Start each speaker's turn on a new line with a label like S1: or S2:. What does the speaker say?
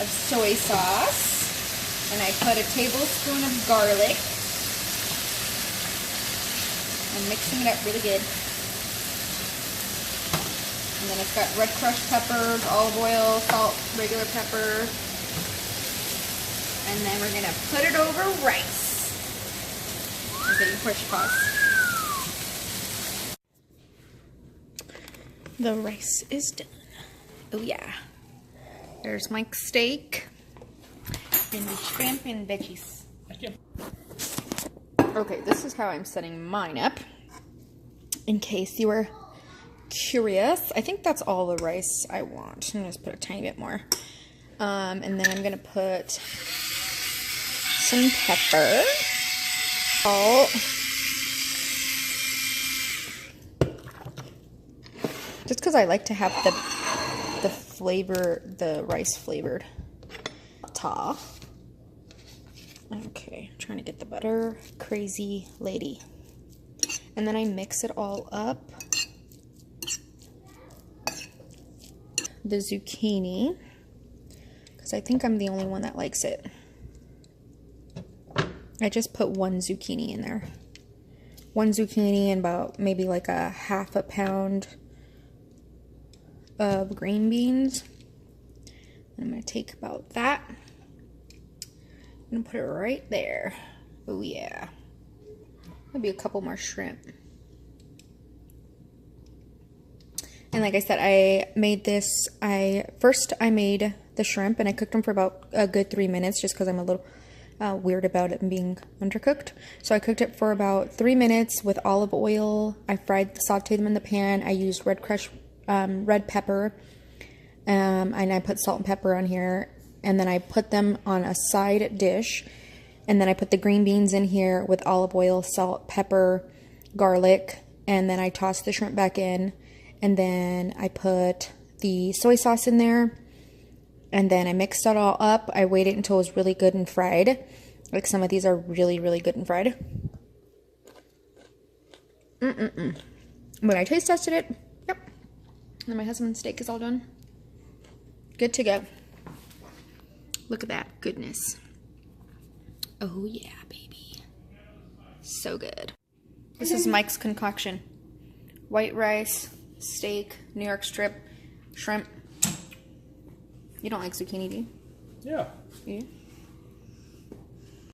S1: of soy sauce. And I put a tablespoon of garlic. I'm mixing it up really good. And then it's got red crushed peppers, olive oil, salt, regular pepper. And then we're gonna put it over rice. Okay, you push pause. The rice is done. Oh yeah. There's Mike's steak and the shrimp and veggies.
S2: Thank you.
S1: Okay, this is how I'm setting mine up. In case you were curious, I think that's all the rice I want. I'm gonna just put a tiny bit more. And then I'm gonna put some pepper, salt, just because I like to have the flavor, the rice flavored. Ta. Okay, I'm trying to get the butter, crazy lady. And then I mix it all up. The zucchini, because I think I'm the only one that likes it. I just put one zucchini in there. One zucchini and about maybe like a half a pound of green beans. I'm going to take about that. I'm going to put it right there. Oh yeah. Maybe a couple more shrimp. And like I said, I made this, first I made the shrimp and I cooked them for about a good 3 minutes just because I'm a little weird about it being undercooked. So I cooked it for about 3 minutes with olive oil. I sauteed them in the pan. I used red pepper, and I put salt and pepper on here. And then I put them on a side dish. And then I put the green beans in here with olive oil, salt, pepper, garlic. And then I tossed the shrimp back in. And then I put the soy sauce in there. And then I mixed it all up. I waited until it was really good and fried. Like some of these are really, really good and fried. When I taste tested it, yep. And then my husband's steak is all done. Good to go. Look at that goodness. Oh yeah, baby. So good. This is Mike's concoction. White rice, steak, New York strip, shrimp. You don't like zucchini, do you?
S2: Yeah.
S1: You do?